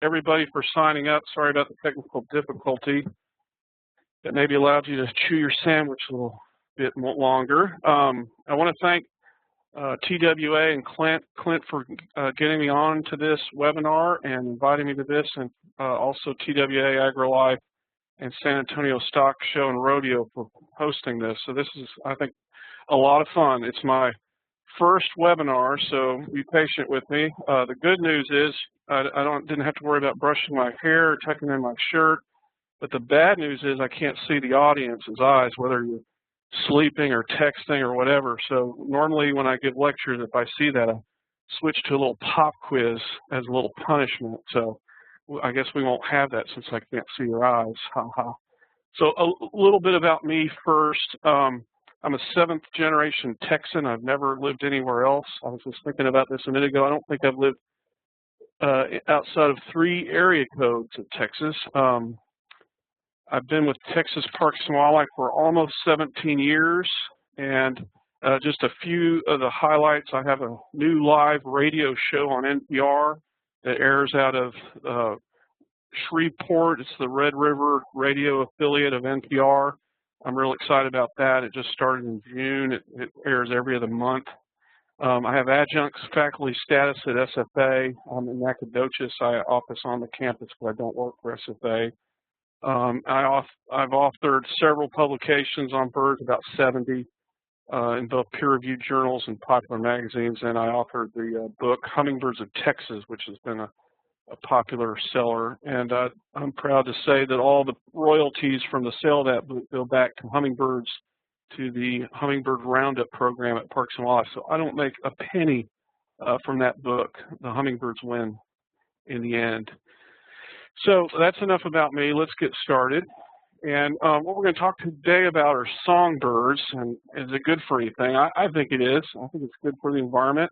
everybody for signing up. Sorry about the technical difficulty that maybe allowed you to chew your sandwich a little bit longer. I want to thank TWA and Clint for getting me on to this webinar and inviting me to this, and also TWA AgriLife and San Antonio Stock Show and Rodeo for hosting this. So this is, I think, a lot of fun. It's my first webinar, so be patient with me. The good news is I didn't have to worry about brushing my hair or tucking in my shirt, but the bad news is I can't see the audience's eyes, whether you're sleeping or texting or whatever. So normally when I give lectures, if I see that, I switch to a little pop quiz as a little punishment. So I guess we won't have that since I can't see your eyes. So a little bit about me first. I'm a 7th generation Texan. I've never lived anywhere else. I was just thinking about this a minute ago. I don't think I've lived outside of 3 area codes of Texas. I've been with Texas Parks and Wildlife for almost 17 years, and just a few of the highlights. I have a new live radio show on NPR that airs out of Shreveport. It's the Red River radio affiliate of NPR. I'm real excited about that. It just started in June. It airs every other month. I have adjunct faculty status at SFA. I'm in Nacogdoches. I office on the campus, but I don't work for SFA. I've authored several publications on birds, about 70, in both peer-reviewed journals and popular magazines, and I authored the book Hummingbirds of Texas, which has been a popular seller. And I'm proud to say that all the royalties from the sale of that book go back to hummingbirds, to the Hummingbird Roundup program at Parks and Wildlife. So I don't make a penny from that book. The hummingbirds win in the end. So that's enough about me. Let's get started. And what we're going to talk today about are songbirds. And is it good for anything? I think it is. I think it's good for the environment.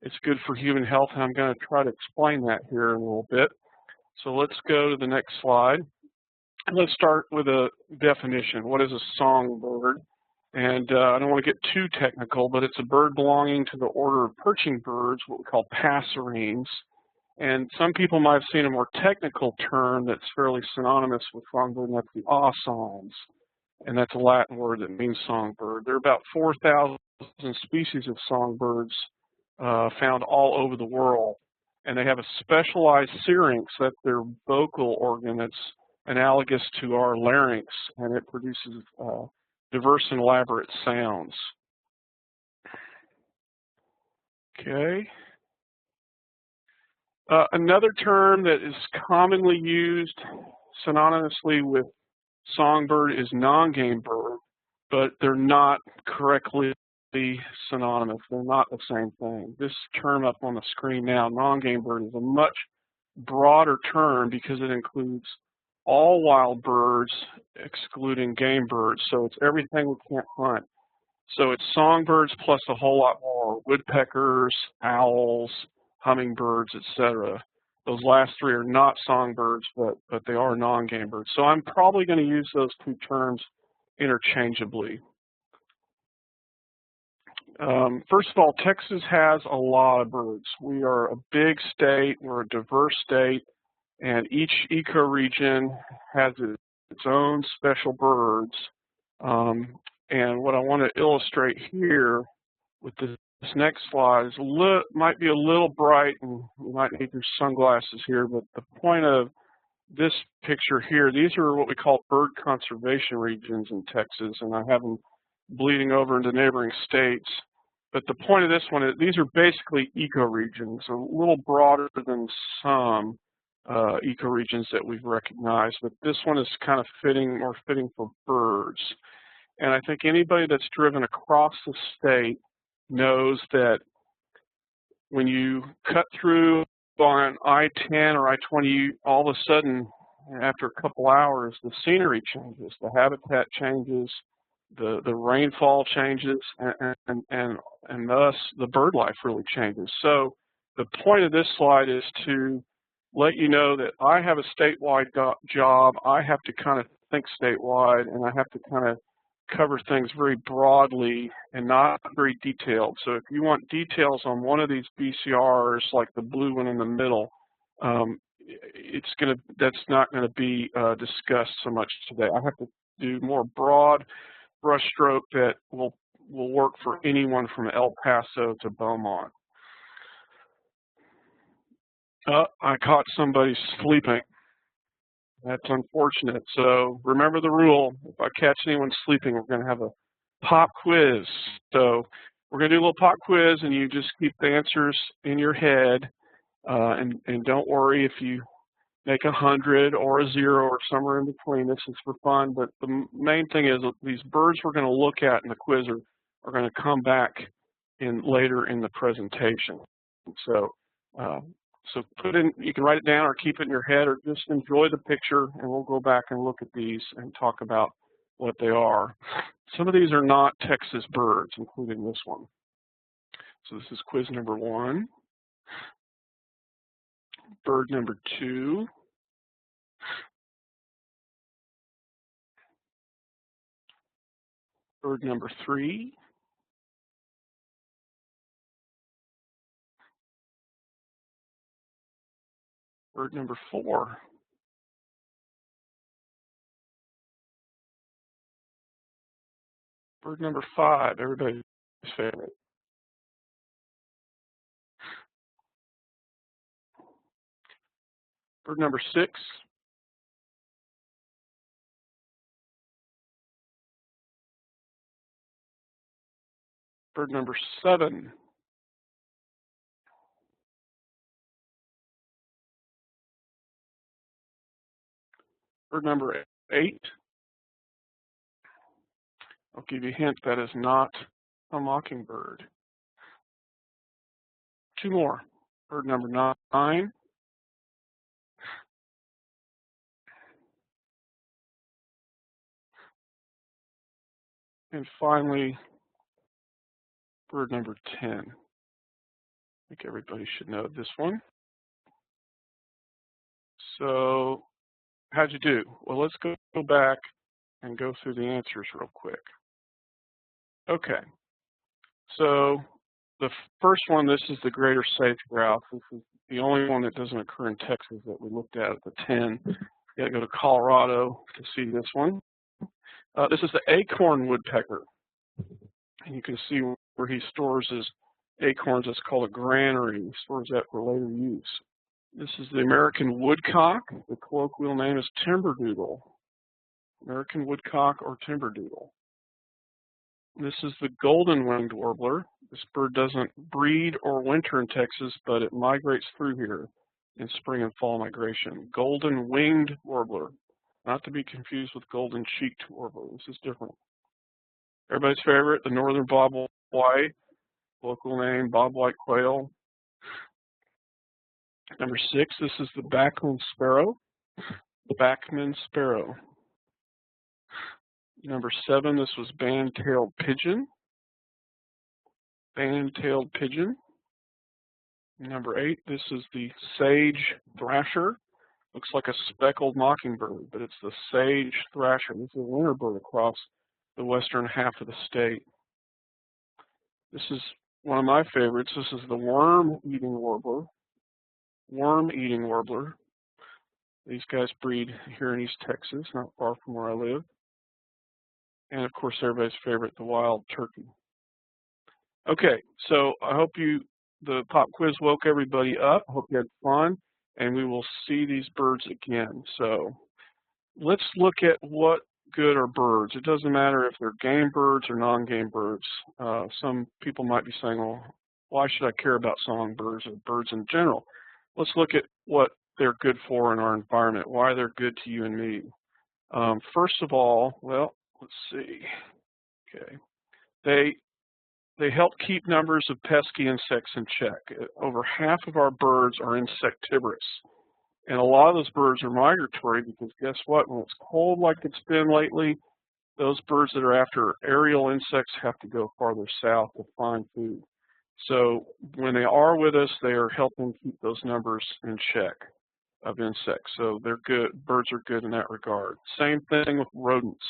It's good for human health, and I'm going to try to explain that here in a little bit. So let's go to the next slide. Let's start with a definition. What is a songbird? And I don't want to get too technical, but it's a bird belonging to the order of perching birds, what we call passerines. And some people might have seen a more technical term that's fairly synonymous with songbird, and that's the awsongs. And that's a Latin word that means songbird. There are about 4,000 species of songbirds found all over the world. And they have a specialized syrinx, that's their vocal organ that's analogous to our larynx, and it produces diverse and elaborate sounds. Okay. Another term that is commonly used synonymously with songbird is Nongame bird, but they're not correctly synonymous. They're not the same thing. This term up on the screen now, Nongame bird, is a much broader term because it includes all wild birds excluding game birds. So it's everything we can't hunt. So it's songbirds plus a whole lot more: woodpeckers, owls, hummingbirds, etc. Those last 3 are not songbirds, but they are non-game birds. So I'm probably going to use those 2 terms interchangeably. First of all, Texas has a lot of birds. We are a big state, we're a diverse state, and each ecoregion has its own special birds. And what I want to illustrate here with this next slide is might be a little bright, and you might need your sunglasses here, but the point of this picture here, these are what we call bird conservation regions in Texas, and I have them bleeding over into neighboring states. But the point of this one is these are basically ecoregions, a little broader than some ecoregions that we've recognized, but this one is kind of more fitting for birds. And I think anybody that's driven across the state knows that when you cut through on I-10 or I-20, all of a sudden, after a couple hours, the scenery changes, the habitat changes, the rainfall changes, and thus the bird life really changes. So the point of this slide is to let you know that I have a statewide job. I have to kind of think statewide, and I have to kind of cover things very broadly and not very detailed. So if you want details on one of these BCRs, like the blue one in the middle, that's not gonna be discussed so much today. I have to do more broad brush stroke that will work for anyone from El Paso to Beaumont. I caught somebody sleeping. That's unfortunate. So remember the rule. If I catch anyone sleeping, we're going to have a pop quiz. So we're going to do a little pop quiz, and you just keep the answers in your head. And don't worry if you make 100 or a 0 or somewhere in between. This is for fun. But the main thing is these birds we're going to look at in the quiz are going to come back later in the presentation. So so you can write it down or keep it in your head or just enjoy the picture, and we'll go back and look at these and talk about what they are. Some of these are not Texas birds, including this one. So this is quiz number 1. Bird number 2. Bird number 3. Bird number 4. Bird number 5, everybody's favorite. Bird number 6. Bird number 7. Bird number 8. I'll give you a hint, that is not a mockingbird. 2 more. Bird number 9. And finally, bird number 10. I think everybody should know this one. So how'd you do? Well, let's go back and go through the answers real quick. Okay. So the first one, this is the greater sage-grouse. This is the only one that doesn't occur in Texas that we looked at the 10. You got to go to Colorado to see this one. This is the acorn woodpecker. And you can see where he stores his acorns. It's called a granary. He stores that for later use. This is the American woodcock. The colloquial name is timberdoodle. American woodcock or timberdoodle. This is the golden-winged warbler. This bird doesn't breed or winter in Texas, but it migrates through here in spring and fall migration. Golden-winged warbler, not to be confused with golden-cheeked warbler. This is different. Everybody's favorite, the northern bobwhite, local name bobwhite quail. Number 6, this is the Bachman sparrow. The Bachman sparrow. Number 7, this was band-tailed pigeon. Band-tailed pigeon. Number 8, this is the sage thrasher. Looks like a speckled mockingbird, but it's the sage thrasher. This is a winter bird across the western half of the state. This is one of my favorites. This is the worm-eating warbler. Worm-eating warbler. These guys breed here in East Texas, not far from where I live. And of course, everybody's favorite, the wild turkey. Okay, so I hope the pop quiz woke everybody up. I hope you had fun, and we will see these birds again. So let's look at what good are birds. It doesn't matter if they're game birds or non-game birds. Some people might be saying, well, why should I care about songbirds or birds in general? Let's look at what they're good for in our environment, why they're good to you and me. First of all, well, let's see. Okay, they help keep numbers of pesky insects in check. Over half of our birds are insectivorous. And a lot of those birds are migratory because guess what? When it's cold like it's been lately, those birds that are after aerial insects have to go farther south to find food. So when they are with us, they are helping keep those numbers in check of insects. So they're good. Birds are good in that regard. Same thing with rodents.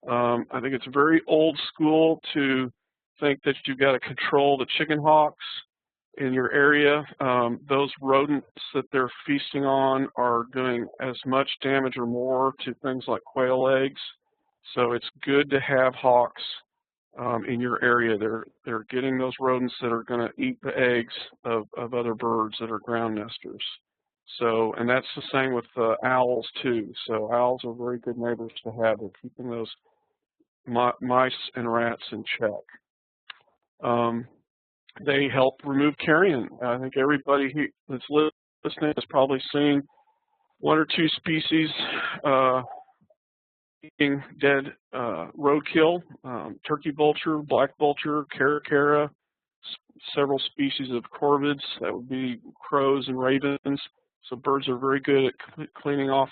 I think it's very old school to think that you've got to control the chicken hawks in your area. Those rodents that they're feasting on are doing as much damage or more to things like quail eggs. So it's good to have hawks in your area. They're getting those rodents that are going to eat the eggs of other birds that are ground nesters. So, and that's the same with owls too. So owls are very good neighbors to have. They're keeping those mice and rats in check. They help remove carrion. I think everybody that's listening has probably seen one or two species eating dead roadkill, turkey vulture, black vulture, caracara, several species of corvids, that would be crows and ravens. So birds are very good at cleaning off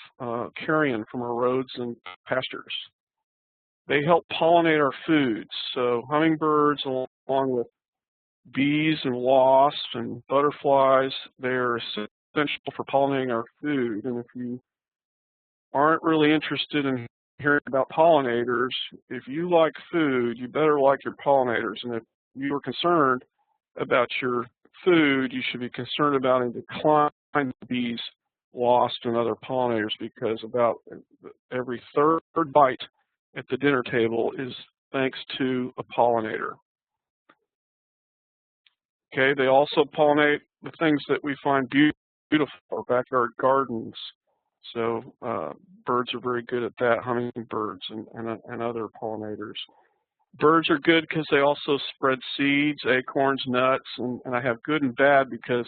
carrion from our roads and pastures. They help pollinate our foods. So hummingbirds, along with bees and wasps and butterflies, they're essential for pollinating our food. And if you aren't really interested in hearing about pollinators, if you like food, you better like your pollinators. And if you are concerned about your food, you should be concerned about a decline in bees, wasps, and other pollinators, because about every third bite at the dinner table is thanks to a pollinator. Okay, they also pollinate the things that we find beautiful, our backyard gardens. So birds are very good at that, hummingbirds and other pollinators. Birds are good because they also spread seeds, acorns, nuts, and I have good and bad because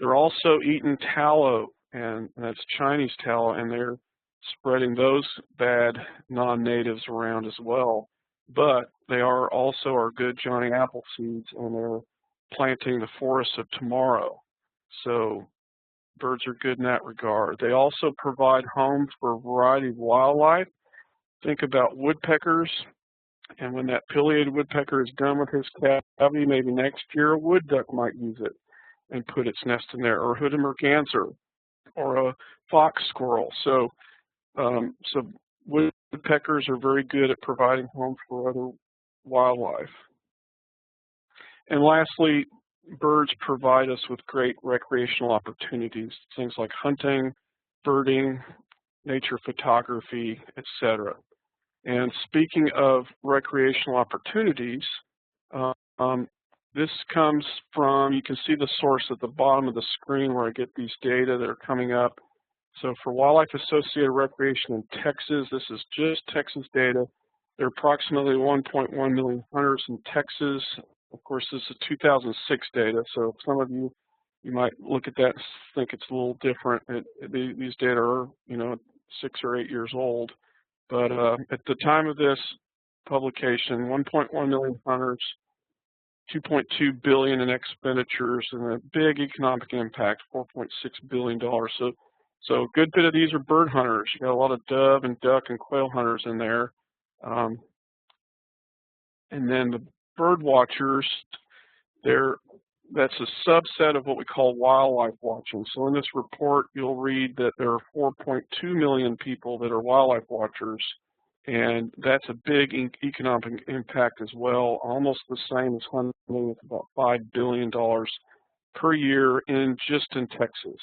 they're also eating tallow, and that's Chinese tallow, and they're spreading those bad non-natives around as well. But they are also our good Johnny Apple seeds, and they're planting the forests of tomorrow. So birds are good in that regard. They also provide homes for a variety of wildlife. Think about woodpeckers, and when that pileated woodpecker is done with his cavity, maybe next year a wood duck might use it and put its nest in there, or hooded merganser, or a fox squirrel. So woodpeckers are very good at providing homes for other wildlife. And lastly, birds provide us with great recreational opportunities, things like hunting, birding, nature photography, etc. And speaking of recreational opportunities, this comes from, you can see the source at the bottom of the screen where I get these data that are coming up. So for wildlife associated recreation in Texas, this is just Texas data. There are approximately 1.1 million hunters in Texas. Of course, this is 2006 data, so some of you might look at that and think it's a little different. These data are, 6 or 8 years old. But at the time of this publication, 1.1 million hunters, 2.2 billion in expenditures, and a big economic impact, $4.6 billion. So a good bit of these are bird hunters. You got a lot of dove and duck and quail hunters in there. And then the bird watchers, that's a subset of what we call wildlife watching. So in this report, you'll read that there are 4.2 million people that are wildlife watchers, and that's a big economic impact as well, almost the same as hunting. It's about $5 billion per year just in Texas.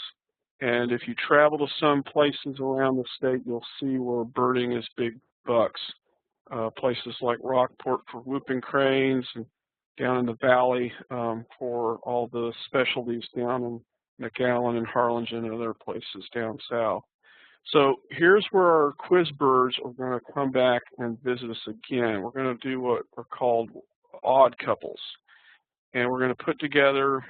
And if you travel to some places around the state, you'll see where birding is big bucks. Places like Rockport for whooping cranes, and down in the valley for all the specialties down in McAllen and Harlingen and other places down south. So here's where our quiz birds are going to come back and visit us again. We're going to do what are called odd couples. And we're going to put together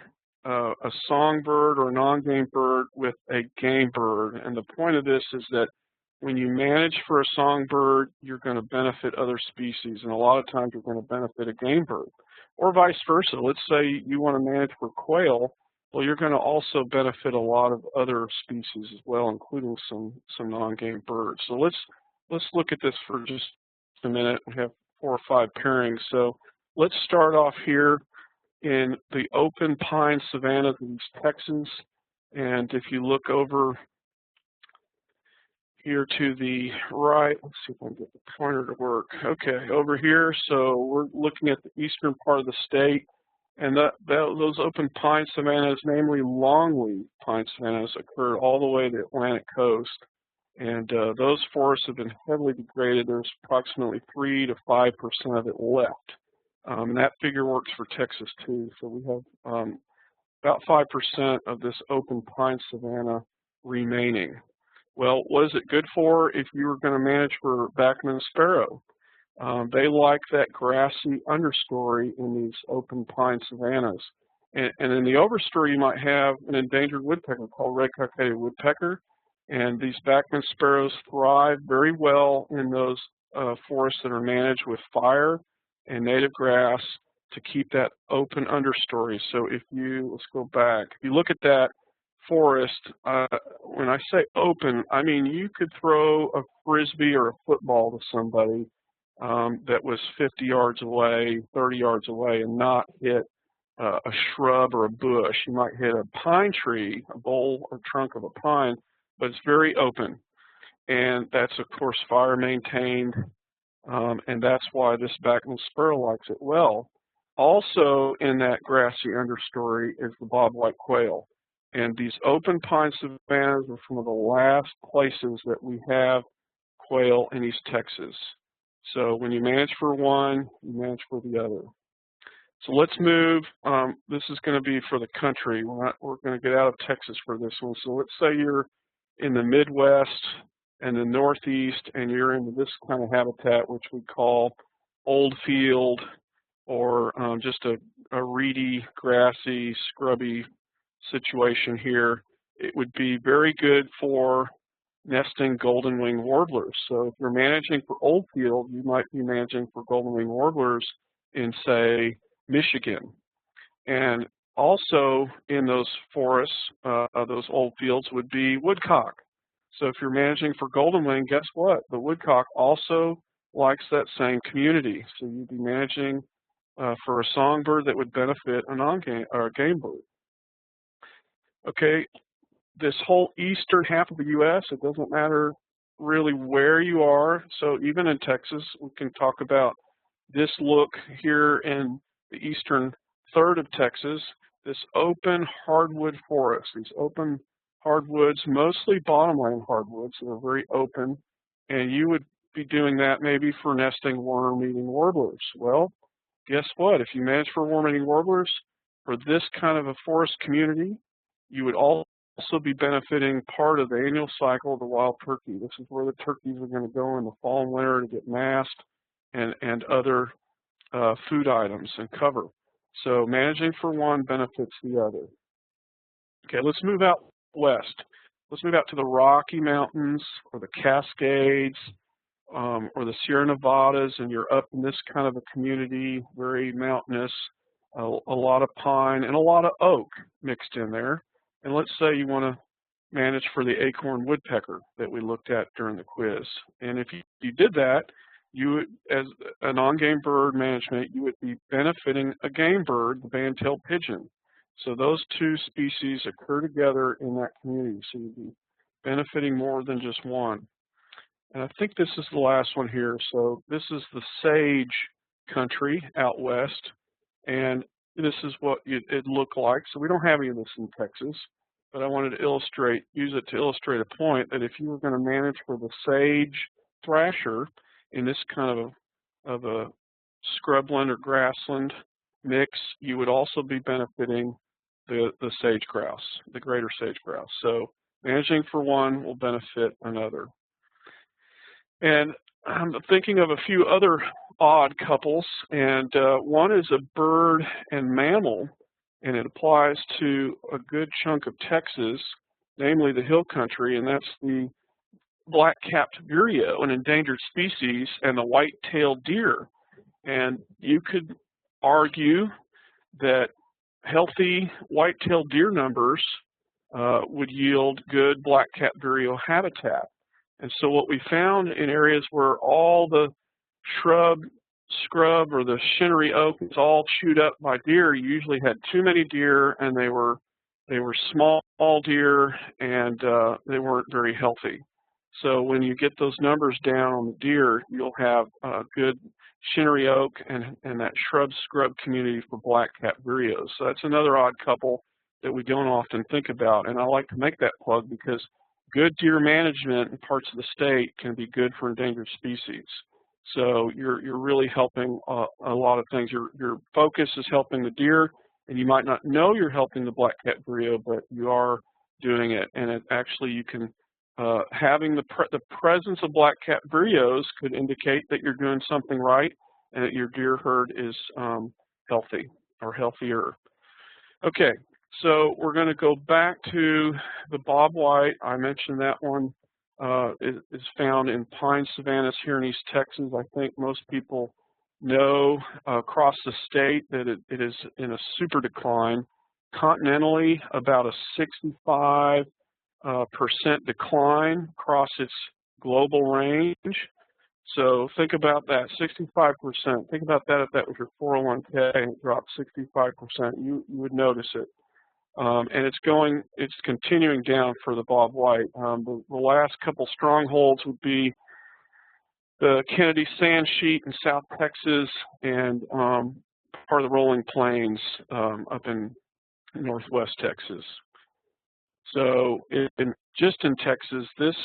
a songbird or a non-game bird with a game bird. And the point of this is that when you manage for a songbird, you're going to benefit other species. And a lot of times you're going to benefit a game bird. Or vice versa. Let's say you want to manage for quail. Well, you're going to also benefit a lot of other species as well, including some non-game birds. So let's look at this for just a minute. We have 4 or 5 pairings. So let's start off here in the open pine savannas of East Texas. And if you look over here to the right, let's see if I can get the pointer to work. Okay, over here, so we're looking at the eastern part of the state. And those open pine savannas, namely longleaf pine savannas, occur all the way to the Atlantic coast. And those forests have been heavily degraded. There's approximately 3 to 5% of it left. And that figure works for Texas too. So we have about 5% of this open pine savanna remaining. Well, what is it good for if you were going to manage for Bachman sparrow? They like that grassy understory in these open pine savannas. And in the overstory, you might have an endangered woodpecker called red-cockaded woodpecker. And these Bachman sparrows thrive very well in those forests that are managed with fire and native grass to keep that open understory. So if you, let's go back, if you look at that forest, when I say open, I mean you could throw a frisbee or a football to somebody that was 50 yards away, 30 yards away, and not hit a shrub or a bush. You might hit a pine tree, a bole or trunk of a pine, but it's very open. And that's, of course, fire maintained, and that's why this Bachman sparrow likes it well. Also in that grassy understory is the bobwhite quail. And these open pine savannas are some of the last places that we have quail in East Texas. So when you manage for one, you manage for the other. So let's move. This is going to be for the country. We're going to get out of Texas for this one. So let's say you're in the Midwest and the Northeast, and you're in this kind of habitat, which we call old field, or just a reedy, grassy, scrubby situation here. It would be very good for nesting golden-winged warblers. So if you're managing for old field, you might be managing for golden-winged warblers in, say, Michigan. And also in those forests, those old fields would be woodcock. So if you're managing for golden-wing, guess what? The woodcock also likes that same community. So you'd be managing for a songbird that would benefit a Nongame or a game bird. Okay, this whole eastern half of the U.S., it doesn't matter really where you are. So even in Texas, we can talk about this look here in the eastern third of Texas, this open hardwood forest, these open hardwoods, mostly bottomland hardwoods that are very open, and you would be doing that maybe for nesting worm-eating warblers. Well, guess what? If you manage for worm-eating warblers for this kind of a forest community, you would also be benefiting part of the annual cycle of the wild turkey. This is where the turkeys are going to go in the fall and winter to get mast and other food items and cover. So managing for one benefits the other. Okay, let's move out west. Let's move out to the Rocky Mountains or the Cascades or the Sierra Nevadas, and you're up in this kind of a community, very mountainous, a lot of pine and a lot of oak mixed in there. And let's say you want to manage for the acorn woodpecker that we looked at during the quiz. And if you did that, you would, as a non-game bird management, you would be benefiting a game bird, the band-tailed pigeon. So those two species occur together in that community. So you'd be benefiting more than just one. And I think this is the last one here. So this is the sage country out west. And this is what it'd look like. So we don't have any of this in Texas, but I wanted to use it to illustrate a point that if you were going to manage for the sage thrasher in this kind of a scrubland or grassland mix, you would also be benefiting the sage grouse, the greater sage grouse. So managing for one will benefit another. And I'm thinking of a few other odd couples, and one is a bird and mammal, and it applies to a good chunk of Texas, namely the hill country, and that's the black-capped vireo, an endangered species, and the white-tailed deer. And you could argue that healthy white-tailed deer numbers would yield good black-capped vireo habitat. And so what we found in areas where all the scrub or the shinnery oak is all chewed up by deer, you usually had too many deer, and they were small deer, and they weren't very healthy. So when you get those numbers down on the deer, you'll have good shinnery oak and that shrub scrub community for black-cap vireos. So that's another odd couple that we don't often think about. And I like to make that plug because good deer management in parts of the state can be good for endangered species. So you're really helping a lot of things. Your focus is helping the deer, and you might not know you're helping the black-cap vireo, but you are doing it. And it actually, you can having the presence of black-cap vireos could indicate that you're doing something right and that your deer herd is healthy or healthier. Okay, so we're going to go back to the bobwhite. I mentioned that one is found in pine savannas here in East Texas. I think most people know across the state that it is in a super decline. Continentally, about a 65% decline across its global range. So think about that, 65%. Think about that if that was your 401k and it dropped 65%, you would notice it. And it's continuing down for the bobwhite. The last couple strongholds would be the Kennedy sand sheet in South Texas and part of the rolling plains up in Northwest Texas. So just in Texas, this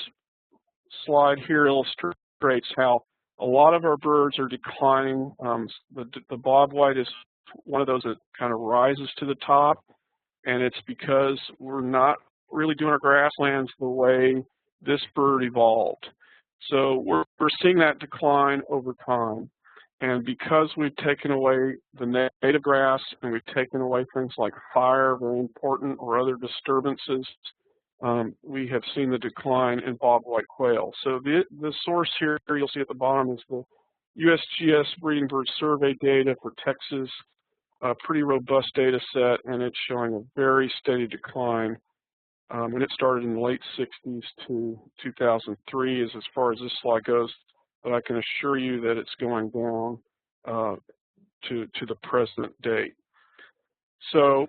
slide here illustrates how a lot of our birds are declining. The bobwhite is one of those that kind of rises to the top, and it's because we're not really doing our grasslands the way this bird evolved. So we're seeing that decline over time. And because we've taken away the native grass and we've taken away things like fire, very important, or other disturbances, we have seen the decline in bobwhite quail. So the source here you'll see at the bottom is the USGS Breeding Bird Survey data for Texas, a pretty robust data set, and it's showing a very steady decline. And it started in the late 60s to 2003 as far as this slide goes, but I can assure you that it's going down to the present date. So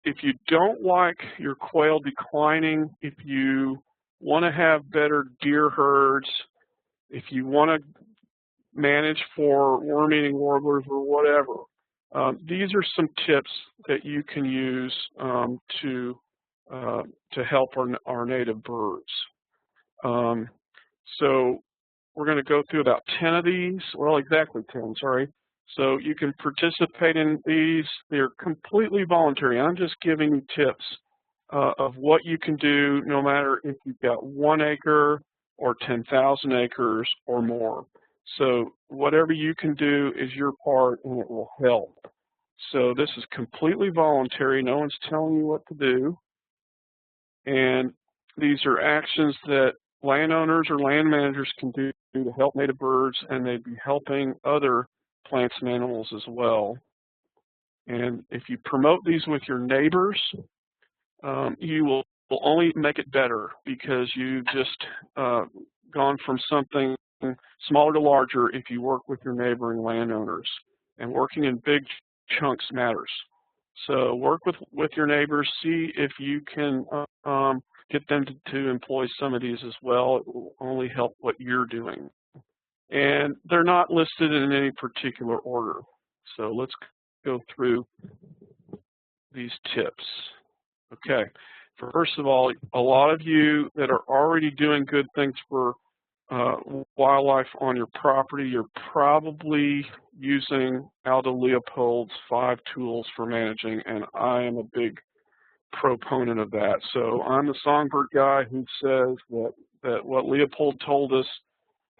if you don't like your quail declining, if you want to have better deer herds, if you want to manage for worm-eating warblers or whatever, these are some tips that you can use to help our native birds. So we're going to go through about 10 of these, well, exactly 10, sorry. So you can participate in these. They're completely voluntary. I'm just giving you tips of what you can do no matter if you've got 1 acre or 10,000 acres or more. So whatever you can do is your part and it will help. So this is completely voluntary. No one's telling you what to do. And these are actions that landowners or land managers can do to help native birds, and they'd be helping other plants and animals as well. And if you promote these with your neighbors, you will only make it better because you've just gone from something smaller to larger if you work with your neighboring landowners. And working in big chunks matters. So work with your neighbors, see if you can get them to employ some of these as well. It will only help what you're doing. And they're not listed in any particular order. So let's go through these tips. Okay, first of all, a lot of you that are already doing good things for wildlife on your property, you're probably using Aldo Leopold's 5 tools for managing, and I am a big proponent of that. So I'm the Songbird guy who says that what Leopold told us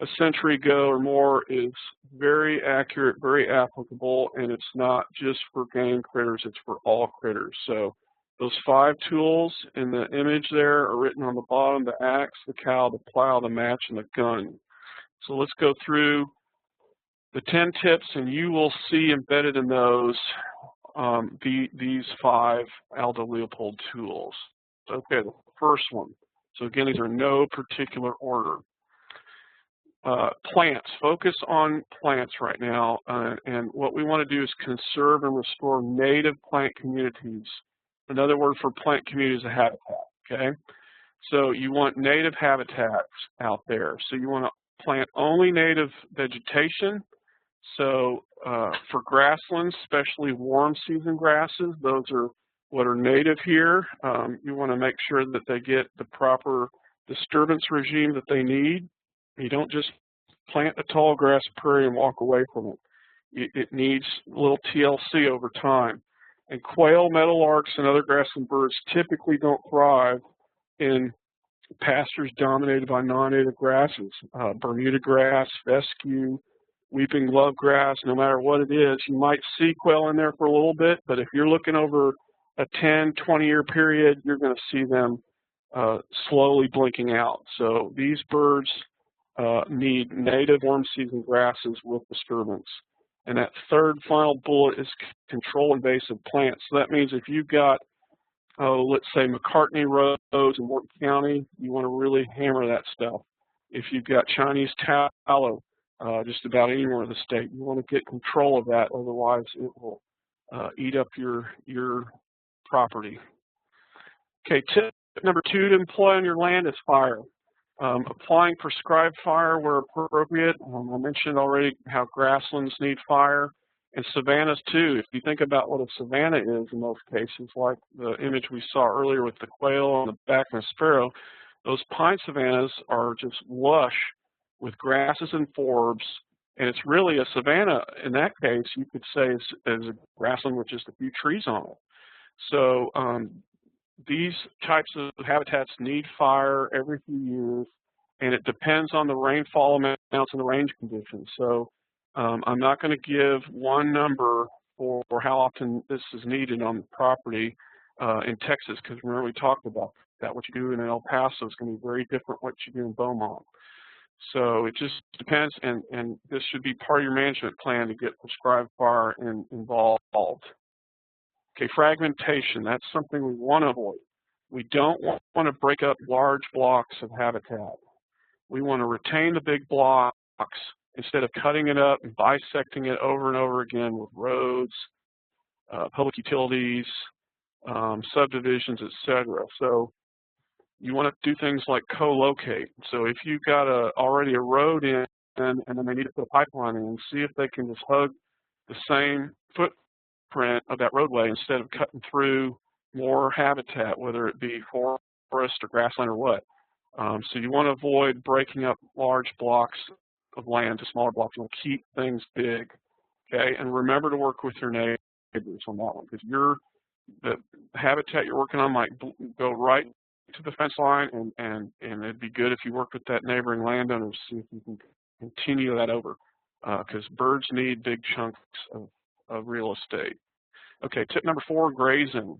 a century ago or more is very accurate, very applicable, and it's not just for game critters, it's for all critters. So those 5 tools in the image there are written on the bottom: the axe, the cow, the plow, the match, and the gun. So let's go through the 10 tips, and you will see embedded in those these 5 Aldo Leopold tools. Okay, the first one. So again, these are in no particular order. Plants. Focus on plants right now, and what we want to do is conserve and restore native plant communities. Another word for plant community is a habitat, okay? So you want native habitats out there. So you want to plant only native vegetation. So for grasslands, especially warm season grasses, those are what are native here. You want to make sure that they get the proper disturbance regime that they need. You don't just plant a tall grass prairie and walk away from it. It needs a little TLC over time. And quail, meadowlarks, and other grassland birds typically don't thrive in pastures dominated by non-native grasses. Bermuda grass, fescue, weeping love grass, no matter what it is. You might see quail in there for a little bit, but if you're looking over a 10, 20-year period, you're going to see them slowly blinking out. So these birds need native warm season grasses with disturbance. And that third final bullet is control invasive plants. So that means if you've got, let's say McCartney Rose in Morton County, you want to really hammer that stuff. If you've got Chinese tallow, just about anywhere in the state, you want to get control of that, otherwise it will eat up your property. Okay, tip number 2 to employ on your land is fire. Applying prescribed fire where appropriate. I mentioned already how grasslands need fire, and savannas too. If you think about what a savanna is in most cases, like the image we saw earlier with the quail and the Bacchus sparrow, those pine savannas are just lush with grasses and forbs, and it's really a savanna. In that case, you could say is a grassland with just a few trees on it. So these types of habitats need fire every few years, and it depends on the rainfall amounts and the range conditions. So I'm not going to give one number for how often this is needed on the property in Texas, because remember we talked about that. What you do in El Paso is going to be very different what you do in Beaumont. So it just depends, and this should be part of your management plan to get prescribed fire involved. Okay, fragmentation, that's something we want to avoid. We don't want to break up large blocks of habitat. We want to retain the big blocks instead of cutting it up and bisecting it over and over again with roads, public utilities, subdivisions, etc. So you want to do things like co-locate. So if you've got already a road in, and then they need to put a pipeline in, see if they can just hug the same footprint of that roadway instead of cutting through more habitat, whether it be forest or grassland or what. So you want to avoid breaking up large blocks of land to smaller blocks. You want to keep things big, okay? And remember to work with your neighbors on that one, because the habitat you're working on might go right to the fence line, and it'd be good if you worked with that neighboring landowner to see if you can continue that over, because birds need big chunks of real estate. Okay, tip number 4, grazing.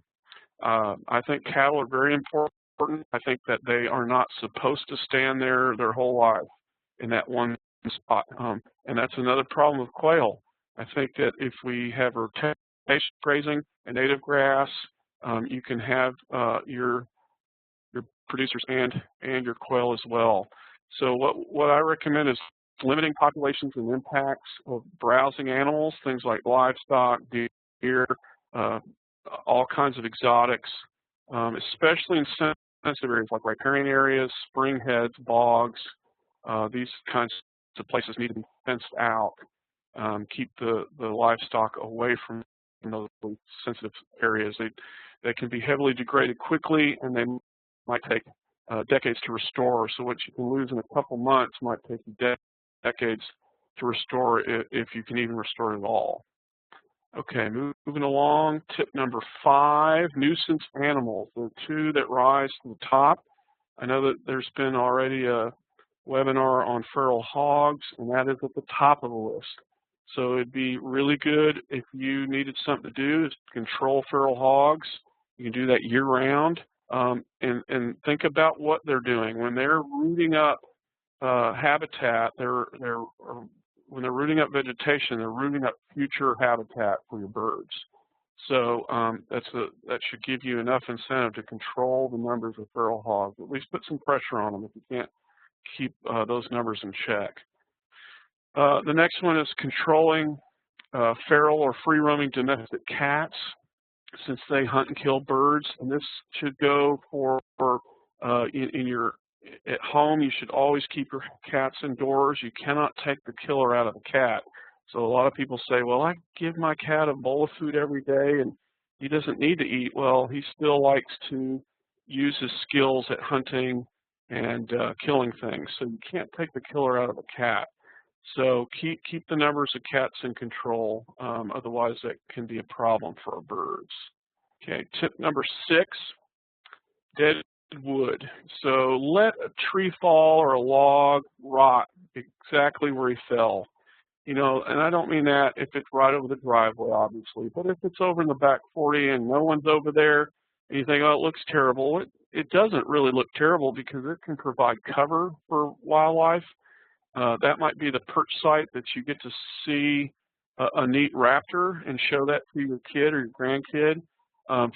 I think cattle are very important. I think that they are not supposed to stand there their whole life in that one spot, and that's another problem with quail. I think that if we have rotation grazing and native grass, you can have your producers and your quail as well. So what I recommend is limiting populations and impacts of browsing animals, things like livestock, deer, all kinds of exotics, especially in sensitive areas like riparian areas, spring heads, bogs. These kinds of places need to be fenced out. Keep the livestock away from those sensitive areas. They can be heavily degraded quickly, and they might take decades to restore. So what you can lose in a couple months might take you decades to restore, if you can even restore it at all. Okay, moving along, tip number 5, nuisance animals. There are 2 that rise to the top. I know that there's been already a webinar on feral hogs, and that is at the top of the list. So it'd be really good if you needed something to do is control feral hogs. You can do that year-round, and think about what they're doing. When they're rooting up habitat, when they're rooting up vegetation, they're rooting up future habitat for your birds. So that should give you enough incentive to control the numbers of feral hogs. At least put some pressure on them if you can't keep those numbers in check. The next one is controlling feral or free-roaming domestic cats, since they hunt and kill birds. And this should go for At home, you should always keep your cats indoors. You cannot take the killer out of the cat. So a lot of people say, well, I give my cat a bowl of food every day and he doesn't need to eat. Well, he still likes to use his skills at hunting and killing things. So you can't take the killer out of a cat. So keep the numbers of cats in control. Otherwise, that can be a problem for our birds. Okay, tip number 6, dead wood. So let a tree fall or a log rot exactly where he fell. You know, and I don't mean that if it's right over the driveway, obviously, but if it's over in the back 40 and no one's over there, and you think, oh, it looks terrible, it doesn't really look terrible because it can provide cover for wildlife. That might be the perch site that you get to see a neat raptor and show that to your kid or your grandkid.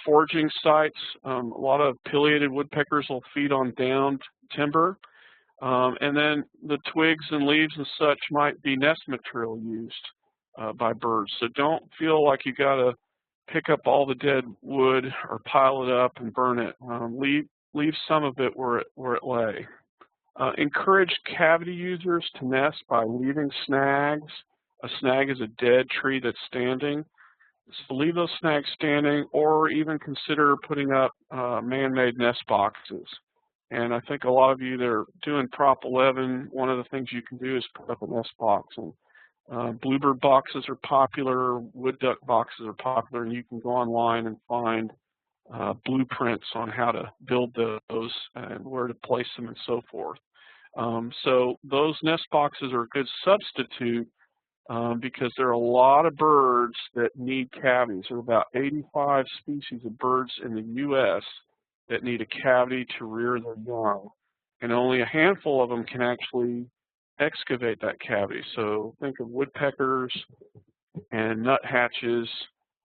Foraging sites, a lot of pileated woodpeckers will feed on downed timber. And then the twigs and leaves and such might be nest material used by birds. So don't feel like you got to pick up all the dead wood or pile it up and burn it. Leave some of it where it lay. Encourage cavity users to nest by leaving snags. A snag is a dead tree that's standing. So leave those snags standing, or even consider putting up man-made nest boxes. And I think a lot of you that are doing Prop 11, one of the things you can do is put up a nest box. And bluebird boxes are popular, wood duck boxes are popular, and you can go online and find blueprints on how to build those and where to place them and so forth. So those nest boxes are a good substitute because there are a lot of birds that need cavities. There are about 85 species of birds in the U.S. that need a cavity to rear their young, and only a handful of them can actually excavate that cavity. So think of woodpeckers and nuthatches,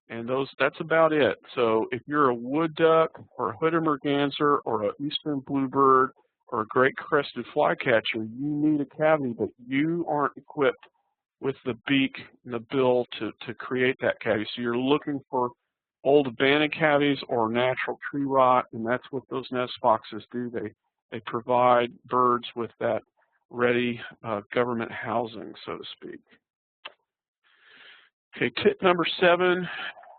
and that's about it. So if you're a wood duck or a hooded merganser or an eastern bluebird or a great crested flycatcher, you need a cavity, but you aren't equipped with the beak and the bill to create that cavity. So you're looking for old abandoned cavities or natural tree rot, and that's what those nest boxes do. They provide birds with that ready government housing, so to speak. Okay, tip number 7,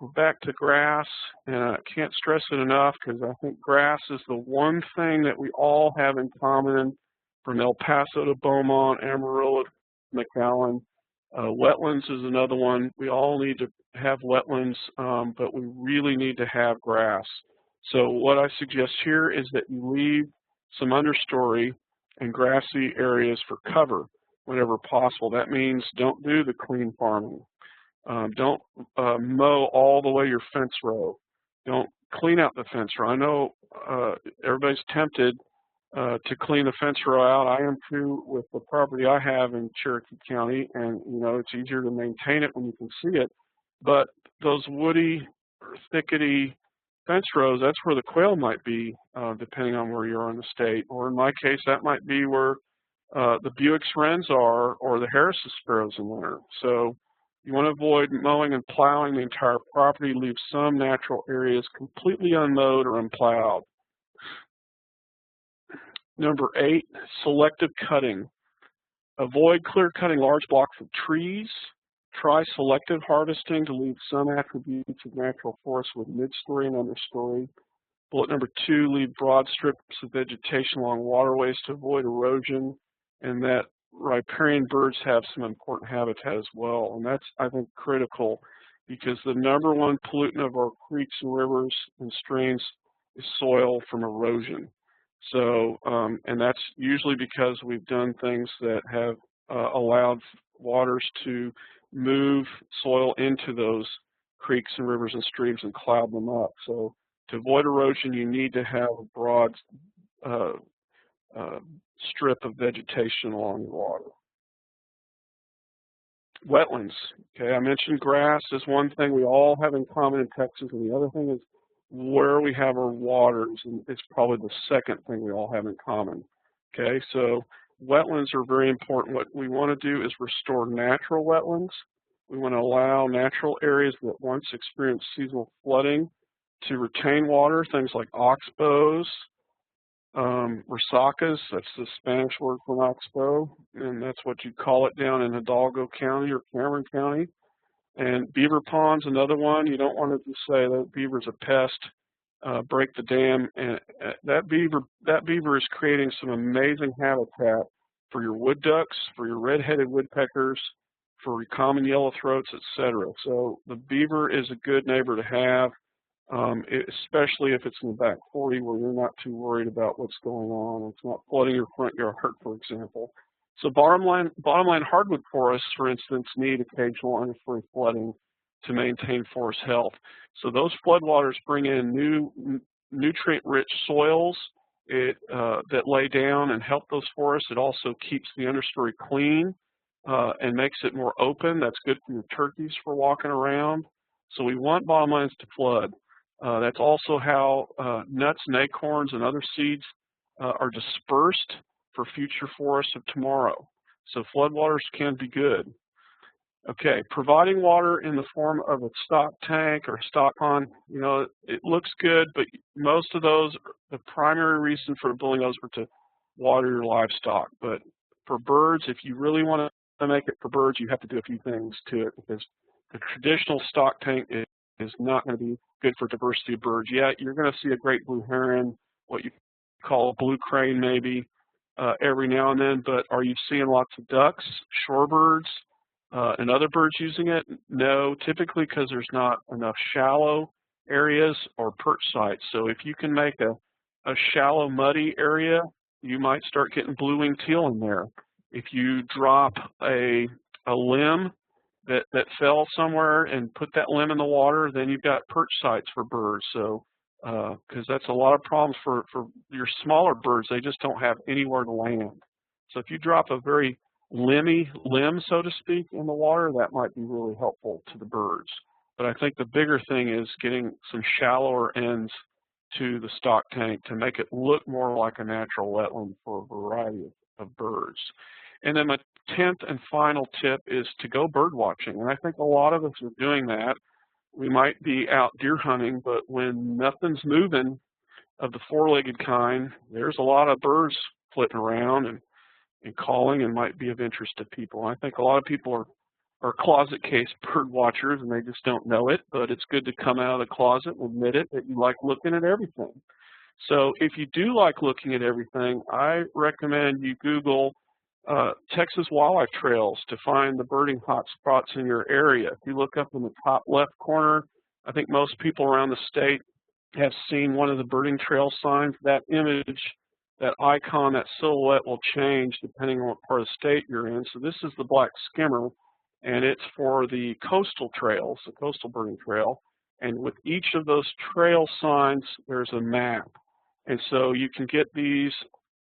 we're back to grass, and I can't stress it enough because I think grass is the one thing that we all have in common, from El Paso to Beaumont, Amarillo, McAllen. Wetlands is another one. We all need to have wetlands, but we really need to have grass. So what I suggest here is that you leave some understory and grassy areas for cover whenever possible. That means don't do the clean farming. Don't mow all the way your fence row. Don't clean out the fence row. I know everybody's tempted to clean the fence row out. I am too with the property I have in Cherokee County, and you know it's easier to maintain it when you can see it. But those woody or thickety fence rows, that's where the quail might be, depending on where you are in the state. Or in my case, that might be where the Buick's wrens are, or the Harris's sparrows in winter. So you want to avoid mowing and plowing the entire property. Leave some natural areas completely unmowed or unplowed. Number 8, selective cutting. Avoid clear cutting large blocks of trees. Try selective harvesting to leave some attributes of natural forest with mid-story and understory. Bullet number 2, leave broad strips of vegetation along waterways to avoid erosion, and that riparian birds have some important habitat as well. And that's, I think, critical because the number one pollutant of our creeks and rivers and streams is soil from erosion. So, and that's usually because we've done things that have allowed waters to move soil into those creeks and rivers and streams and cloud them up. So to avoid erosion, you need to have a broad strip of vegetation along the water. Wetlands. Okay, I mentioned grass is one thing we all have in common in Texas, and the other thing is where we have our waters, and it's probably the second thing we all have in common. Okay, so wetlands are very important. What we want to do is restore natural wetlands. We want to allow natural areas that once experienced seasonal flooding to retain water, things like oxbows, Resacas, that's the Spanish word for oxbow, and that's what you call it down in Hidalgo County or Cameron County. And beaver pond's another one. You don't want to just say that beaver's a pest, break the dam. And that beaver is creating some amazing habitat for your wood ducks, for your red-headed woodpeckers, for your common yellowthroats, etc. So the beaver is a good neighbor to have, especially if it's in the back 40 where you're not too worried about what's going on. It's not flooding your front yard, for example. So bottom line, hardwood forests, for instance, need occasional understory flooding to maintain forest health. So those floodwaters bring in new nutrient-rich soils that lay down and help those forests. It also keeps the understory clean and makes it more open. That's good for your turkeys for walking around. So we want bottomlands to flood. That's also how nuts and acorns and other seeds are dispersed for future forests of tomorrow. So floodwaters can be good. Okay, providing water in the form of a stock tank or stock pond, you know, it looks good, but most of those, the primary reason for building those are to water your livestock. But for birds, if you really want to make it for birds, you have to do a few things to it, because the traditional stock tank is not going to be good for diversity of birds. Yeah, you're going to see a great blue heron, what you call a blue crane maybe, every now and then, but are you seeing lots of ducks, shorebirds, and other birds using it? No, typically because there's not enough shallow areas or perch sites. So if you can make a shallow, muddy area, you might start getting blue-winged teal in there. If you drop a limb that fell somewhere and put that limb in the water, then you've got perch sites for birds. So because that's a lot of problems for your smaller birds. They just don't have anywhere to land. So if you drop a very limby limb, so to speak, in the water, that might be really helpful to the birds. But I think the bigger thing is getting some shallower ends to the stock tank to make it look more like a natural wetland for a variety of birds. And then my 10th and final tip is to go bird watching. And I think a lot of us are doing that. We might be out deer hunting, but when nothing's moving of the four-legged kind, there's a lot of birds flitting around and calling and might be of interest to people. I think a lot of people are closet case bird watchers and they just don't know it, but it's good to come out of the closet and admit it that you like looking at everything. So if you do like looking at everything, I recommend you Google Texas wildlife trails to find the birding hot spots in your area. If you look up in the top left corner, I think most people around the state have seen one of the birding trail signs. That image, that icon, that silhouette will change depending on what part of the state you're in. So this is the black skimmer, and it's for the coastal trails, the coastal birding trail. And with each of those trail signs, there's a map. And so you can get these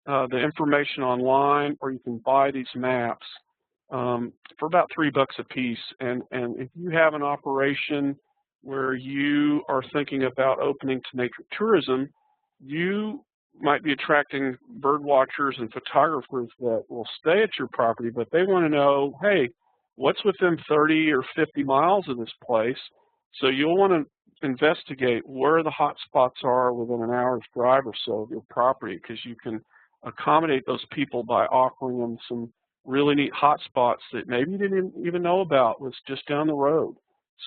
the information online, or you can buy these maps for about $3 a piece. And if you have an operation where you are thinking about opening to nature tourism, you might be attracting bird watchers and photographers that will stay at your property, but they want to know, hey, what's within 30 or 50 miles of this place? So you'll want to investigate where the hot spots are within an hour's drive or so of your property, because you can accommodate those people by offering them some really neat hot spots that maybe you didn't even know about was just down the road.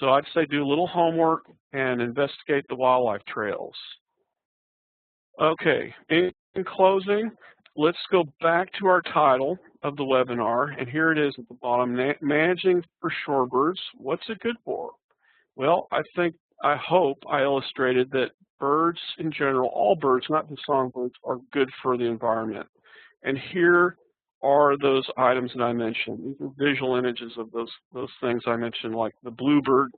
So I'd say do a little homework and investigate the wildlife trails. Okay, in closing, let's go back to our title of the webinar, and here it is at the bottom, Managing for Shorebirds. What's it good for? Well, I hope I illustrated that birds in general, all birds, not just songbirds, are good for the environment. And here are those items that I mentioned. These are visual images of those things I mentioned, like the bluebird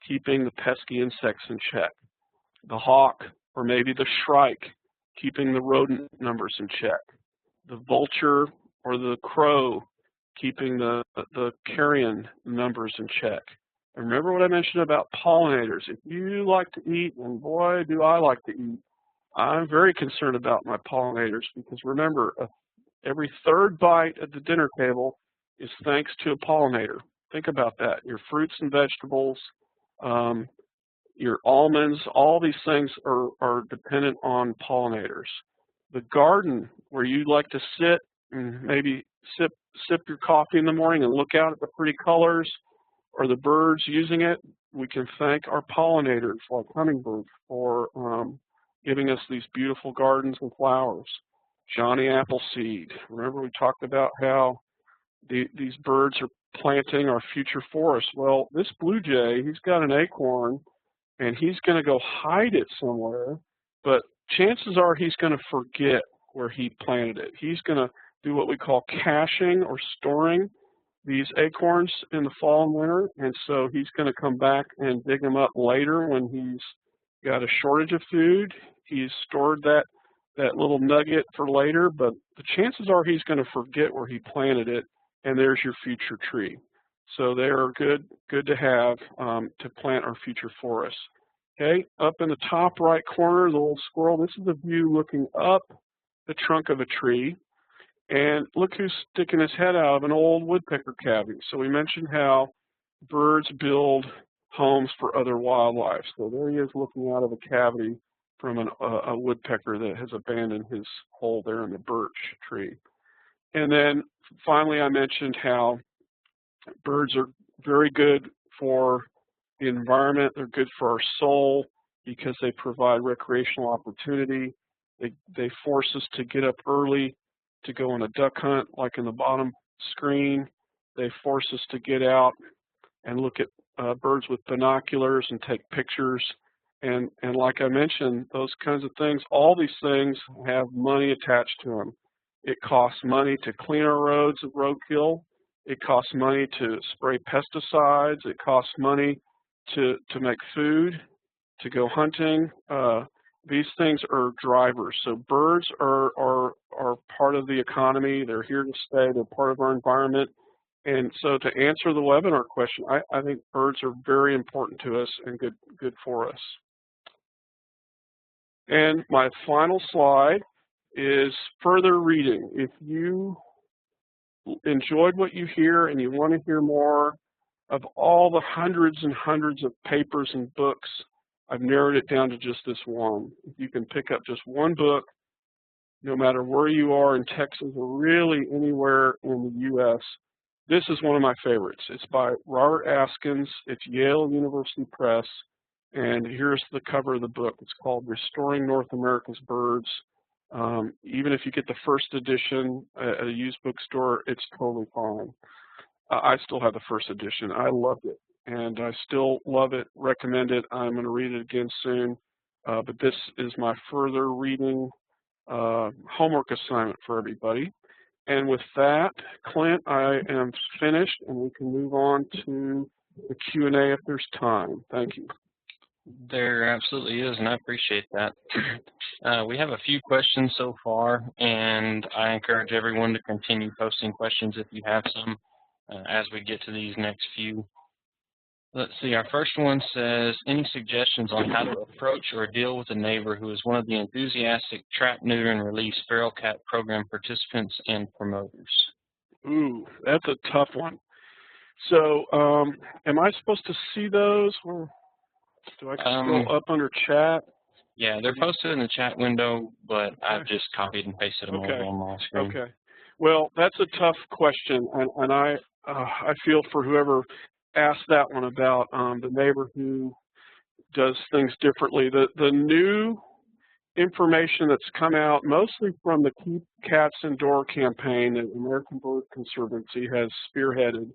keeping the pesky insects in check, the hawk, or maybe the shrike, keeping the rodent numbers in check, the vulture or the crow keeping the carrion numbers in check. And remember what I mentioned about pollinators. If you like to eat, and boy, do I like to eat, I'm very concerned about my pollinators, because remember, every third bite at the dinner table is thanks to a pollinator. Think about that. Your fruits and vegetables, your almonds, all these things are dependent on pollinators. the garden where you like to sit and maybe sip your coffee in the morning and look out at the pretty colors, or the birds using it, we can thank our pollinators like hummingbirds for giving us these beautiful gardens and flowers. Johnny Appleseed. Remember we talked about how these birds are planting our future forests. Well, this blue jay, he's got an acorn, and he's going to go hide it somewhere, but chances are he's going to forget where he planted it. He's going to do what we call caching or storing these acorns in the fall and winter, and so he's going to come back and dig them up later when he's got a shortage of food. He's stored that little nugget for later, but the chances are he's going to forget where he planted it, and there's your future tree. So they are good to have to plant our future forests. Okay, up in the top right corner, the little squirrel, this is a view looking up the trunk of a tree. And look who's sticking his head out of an old woodpecker cavity. So we mentioned how birds build homes for other wildlife. So there he is looking out of a cavity from a woodpecker that has abandoned his hole there in the birch tree. And then finally I mentioned how birds are very good for the environment. They're good for our soul because they provide recreational opportunity. They force us to get up early to go on a duck hunt, like in the bottom screen. They force us to get out and look at birds with binoculars and take pictures. And like I mentioned, those kinds of things, all these things have money attached to them. It costs money to clean our roads of roadkill. It costs money to spray pesticides. It costs money to make food, to go hunting. These things are drivers. So birds are part of the economy. They're here to stay. They're part of our environment. And so to answer the webinar question, I think birds are very important to us and good for us. And my final slide is further reading. If you enjoyed what you hear and you want to hear more of all the hundreds and hundreds of papers and books, I've narrowed it down to just this one. If you can pick up just one book, no matter where you are in Texas or really anywhere in the U.S., this is one of my favorites. It's by Robert Askins. It's Yale University Press. And here's the cover of the book. It's called Restoring North America's Birds. Even if you get the first edition at a used bookstore, it's totally fine. I still have the first edition. I loved it, and I still love it, recommend it. I'm going to read it again soon. But this is my further reading homework assignment for everybody. And with that, Clint, I am finished, and we can move on to the Q&A if there's time. Thank you. There absolutely is, and I appreciate that. We have a few questions so far, and I encourage everyone to continue posting questions if you have some as we get to these next few. Let's see, our first one says, any suggestions on how to approach or deal with a neighbor who is one of the enthusiastic trap, neuter, and release feral cat program participants and promoters? Ooh, that's a tough one. So am I supposed to see those? Or do I scroll up under chat? Yeah, they're posted in the chat window, but I've just copied and pasted them over on my screen. Okay. Well, that's a tough question, and I feel for whoever asked that one about the neighbor who does things differently. The new information that's come out, mostly from the Keep Cats Indoor campaign that the American Bird Conservancy has spearheaded.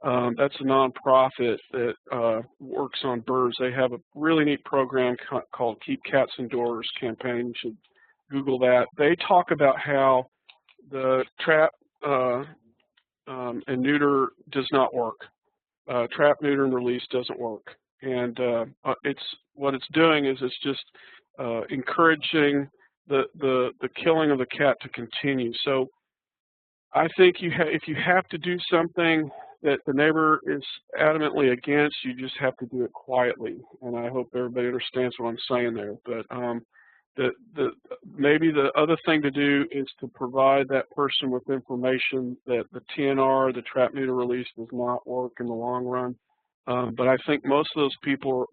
That's a nonprofit that works on birds. They have a really neat program called Keep Cats Indoors campaign. You should Google that. They talk about how the trap and neuter does not work. Trap, neuter, and release doesn't work. And what it's doing is it's just encouraging the killing of the cat to continue. So I think if you have to do something that the neighbor is adamantly against, you just have to do it quietly. And I hope everybody understands what I'm saying there. But maybe the other thing to do is to provide that person with information that the TNR, the trap, neuter, release, does not work in the long run. But I think most of those people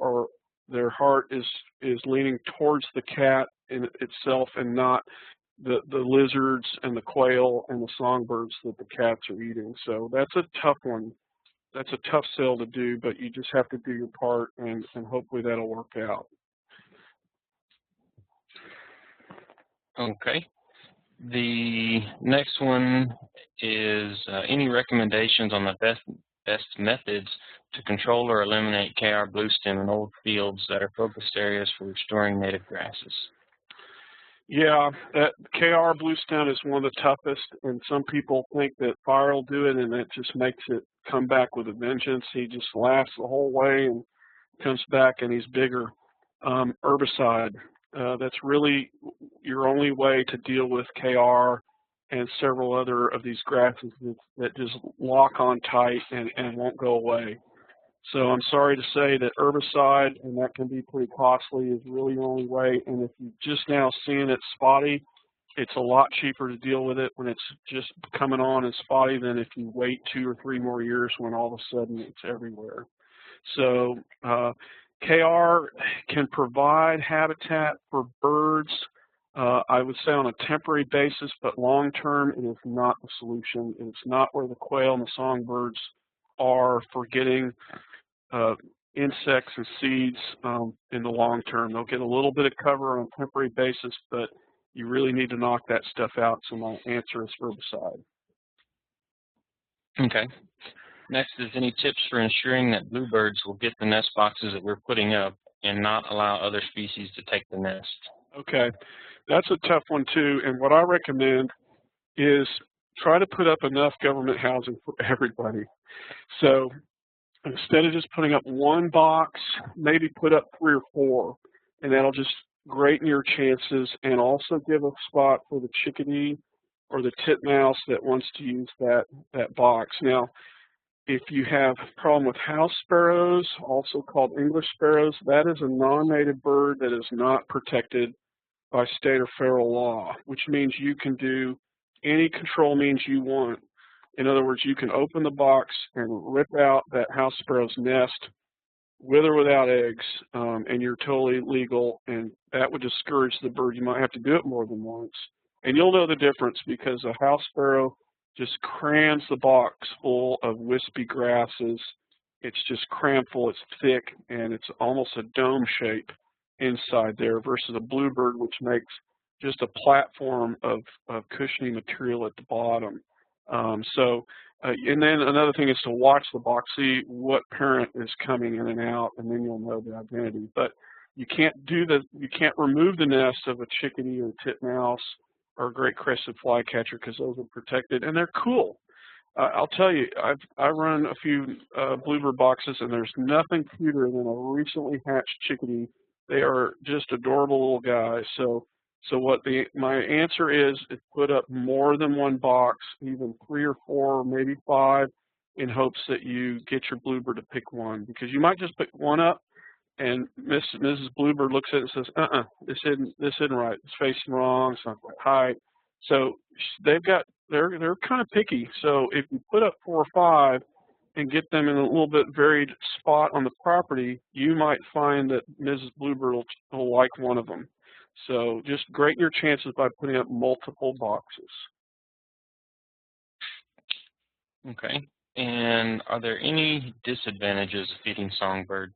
their heart is leaning towards the cat in itself and not the lizards and the quail and the songbirds that the cats are eating. So that's a tough one. That's a tough sell to do, but you just have to do your part, and hopefully that'll work out. Okay. The next one is any recommendations on the best methods to control or eliminate KR bluestem in old fields that are focused areas for restoring native grasses? Yeah, that KR bluestem is one of the toughest, and some people think that fire will do it, and it just makes it come back with a vengeance. He just laughs the whole way and comes back, and he's bigger. Herbicide, that's really your only way to deal with KR and several other of these grasses that just lock on tight and won't go away. So I'm sorry to say that herbicide, and that can be pretty costly, is really the only way. And if you're just now seeing it spotty, it's a lot cheaper to deal with it when it's just coming on and spotty than if you wait 2 or 3 more years when all of a sudden it's everywhere. So KR can provide habitat for birds, I would say on a temporary basis, but long term it is not the solution. It's not where the quail and the songbirds are for getting insects and seeds in the long term. They'll get a little bit of cover on a temporary basis, but you really need to knock that stuff out, so my answer is herbicide. Okay. Next is any tips for ensuring that bluebirds will get the nest boxes that we're putting up and not allow other species to take the nest? Okay, that's a tough one too, and what I recommend is try to put up enough government housing for everybody. So instead of just putting up one box, maybe put up 3 or 4, and that'll just greaten your chances and also give a spot for the chickadee or the titmouse that wants to use that box. Now, if you have a problem with house sparrows, also called English sparrows, that is a non-native bird that is not protected by state or federal law, which means you can do any control means you want. In other words, you can open the box and rip out that house sparrow's nest with or without eggs, and you're totally legal, and that would discourage the bird. You might have to do it more than once. And you'll know the difference because a house sparrow just crams the box full of wispy grasses. It's just crammed full, it's thick, and it's almost a dome shape inside there versus a bluebird, which makes just a platform of cushiony material at the bottom. And then another thing is to watch the box, see what parent is coming in and out, and then you'll know the identity. But you can't remove the nest of a chickadee or titmouse or a great crested flycatcher because those are protected and they're cool. I'll tell you, I run a few bluebird boxes, and there's nothing cuter than a recently hatched chickadee. They are just adorable little guys. So what my answer is put up more than one box, even 3 or 4, maybe 5, in hopes that you get your bluebird to pick one, because you might just pick one up and Mrs. Bluebird looks at it and says, this isn't right. It's facing wrong. It's not quite height. So they're kind of picky. So if you put up 4 or 5 and get them in a little bit varied spot on the property, you might find that Mrs. Bluebird will like one of them. So just greaten your chances by putting up multiple boxes. Okay. And are there any disadvantages of feeding songbirds?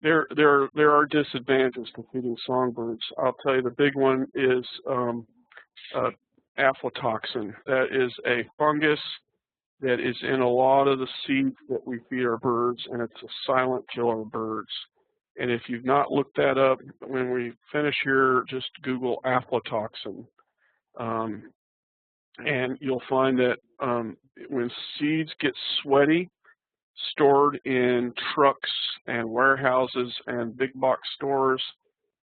There are disadvantages to feeding songbirds. I'll tell you the big one is aflatoxin. That is a fungus that is in a lot of the seeds that we feed our birds, and it's a silent killer of birds. And if you've not looked that up, when we finish here, just Google aflatoxin. And you'll find that when seeds get sweaty, stored in trucks and warehouses and big box stores,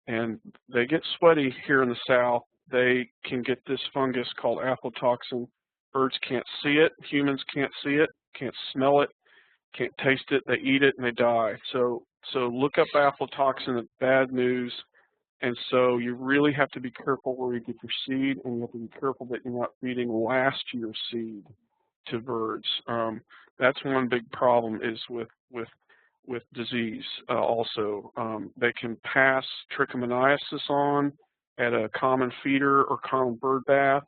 and they get sweaty here in the South, they can get this fungus called aflatoxin. Birds can't see it, humans can't see it, can't smell it, can't taste it, they eat it and they die. So look up aflatoxin, it's bad news. And so you really have to be careful where you get your seed, and you have to be careful that you're not feeding last year's seed to birds. That's one big problem is with disease. Also, they can pass trichomoniasis on at a common feeder or common bird bath.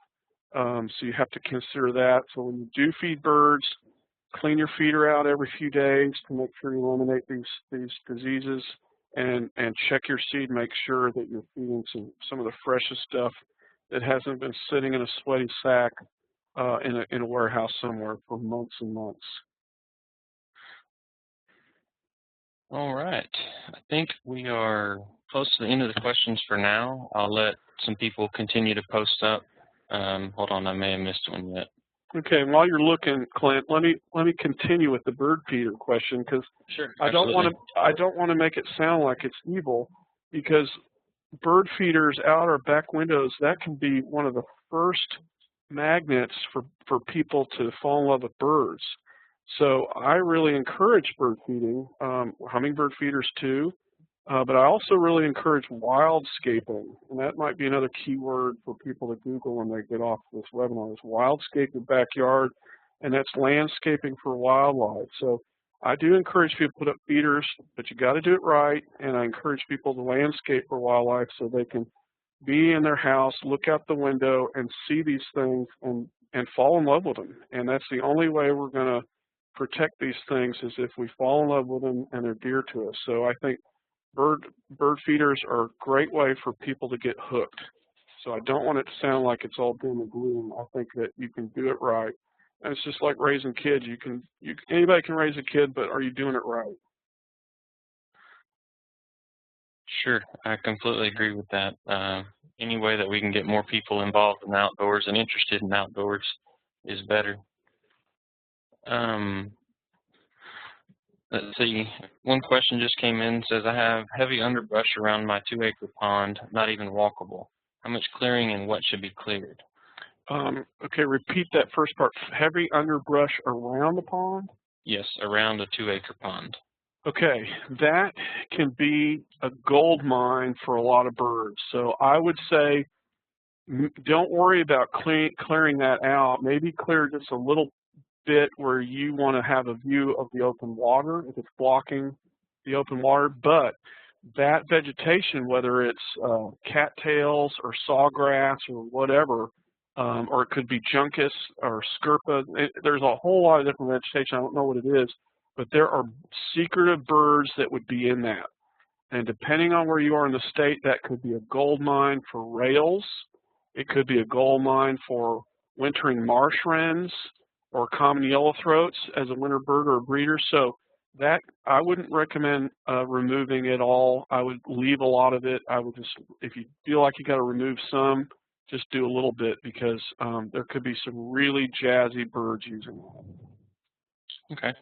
So you have to consider that. So when you do feed birds, clean your feeder out every few days to make sure you eliminate these diseases, and check your seed. Make sure that you're feeding some of the freshest stuff that hasn't been sitting in a sweaty sack in a warehouse somewhere for months and months. All right. I think we are close to the end of the questions for now. I'll let some people continue to post up. Hold on, I may have missed one yet. Okay, and while you're looking, Clint, let me continue with the bird feeder question, because sure, I don't want to make it sound like it's evil, because bird feeders out our back windows, that can be one of the first magnets for people to fall in love with birds. So I really encourage bird feeding, hummingbird feeders too, but I also really encourage wildscaping, and that might be another keyword for people to Google when they get off this webinar, is wildscape your backyard, and that's landscaping for wildlife. So I do encourage people to put up feeders, but you got to do it right, and I encourage people to landscape for wildlife so they can be in their house, look out the window, and see these things and fall in love with them. And that's the only way we're going to protect these things, is if we fall in love with them and they're dear to us. So I think bird feeders are a great way for people to get hooked. So I don't want it to sound like it's all doom and gloom. I think that you can do it right. And it's just like raising kids. Anybody can raise a kid, but are you doing it right? Sure, I completely agree with that. Any way that we can get more people involved in outdoors and interested in outdoors is better. Let's see, one question just came in, says, I have heavy underbrush around my 2-acre pond, not even walkable. How much clearing and what should be cleared? Okay, repeat that first part. Heavy underbrush around the pond? Yes, around a 2-acre pond. Okay, that can be a gold mine for a lot of birds. So I would say don't worry about clearing that out. Maybe clear just a little bit where you want to have a view of the open water, if it's blocking the open water. But that vegetation, whether it's cattails or sawgrass or whatever, or it could be juncus or scirpa, there's a whole lot of different vegetation. I don't know what it is, but there are secretive birds that would be in that. And depending on where you are in the state, that could be a gold mine for rails. It could be a gold mine for wintering marsh wrens or common yellowthroats as a winter bird or a breeder. So that I wouldn't recommend removing it all. I would leave a lot of it. I would just, if you feel like you got to remove some, just do a little bit, because there could be some really jazzy birds using it. Okay.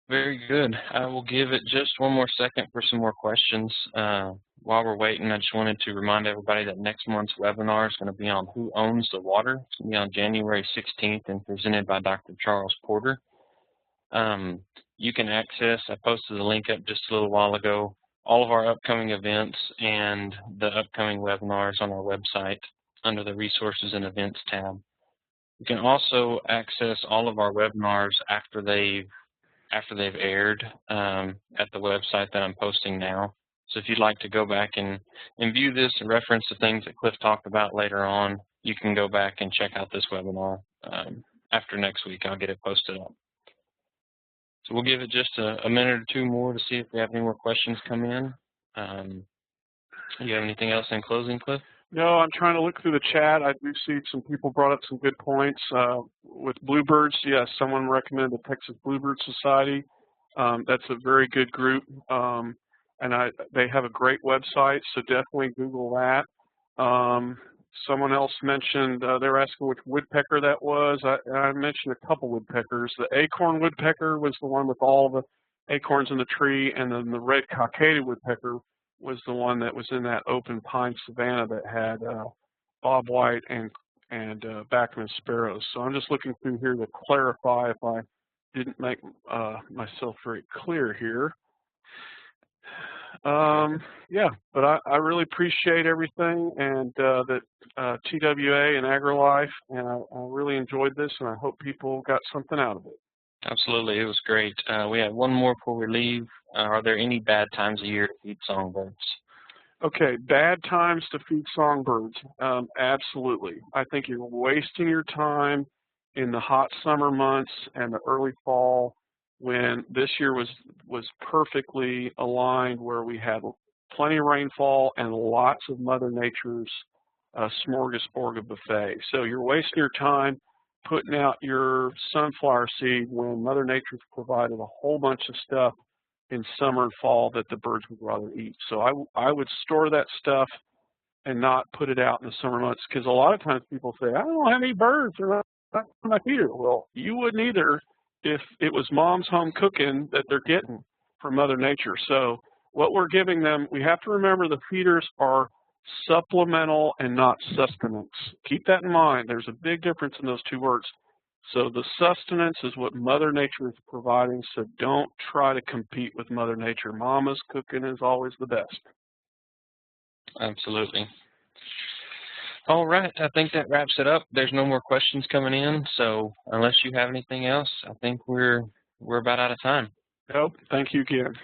Very good. I will give it just one more second for some more questions. While we're waiting, I just wanted to remind everybody that next month's webinar is going to be on who owns the water. It's going to be on January 16th and presented by Dr. Charles Porter. You can access, I posted the link up just a little while ago, all of our upcoming events and the upcoming webinars on our website under the Resources and Events tab. You can also access all of our webinars after they've aired at the website that I'm posting now. So if you'd like to go back and view this and reference the things that Cliff talked about later on, you can go back and check out this webinar after next week. I'll get it posted up. So we'll give it just a minute or two more to see if we have any more questions come in. You have anything else in closing, Cliff? No, I'm trying to look through the chat. I do see some people brought up some good points. With bluebirds, yes, someone recommended the Texas Bluebird Society. That's a very good group, and they have a great website, so definitely Google that. Someone else mentioned, they were asking which woodpecker that was. I mentioned a couple woodpeckers. The acorn woodpecker was the one with all the acorns in the tree, and then the red cockaded woodpecker was the one that was in that open pine savanna that had bobwhite and Bachman sparrows. So I'm just looking through here to clarify if I didn't make myself very clear here. Yeah, but I really appreciate everything, and that TWA and AgriLife, and I really enjoyed this, and I hope people got something out of it. Absolutely, it was great. We have one more before we leave. Are there any bad times of year to feed songbirds? Okay, bad times to feed songbirds. Absolutely. I think you're wasting your time in the hot summer months and the early fall when this year was perfectly aligned where we had plenty of rainfall and lots of Mother Nature's smorgasbord of buffet. So you're wasting your time putting out your sunflower seed when Mother Nature's provided a whole bunch of stuff in summer and fall that the birds would rather eat. So I would store that stuff and not put it out in the summer months, because a lot of times people say, I don't have any birds, they're not in my feeder. Well, you wouldn't either if it was mom's home cooking that they're getting from Mother Nature. So what we're giving them, we have to remember the feeders are supplemental and not sustenance. Keep that in mind. There's a big difference in those two words. So the sustenance is what Mother Nature is providing, so don't try to compete with Mother Nature. Mama's cooking is always the best. Absolutely. All right, I think that wraps it up. There's no more questions coming in, so unless you have anything else, I think we're about out of time. Nope. Thank you again.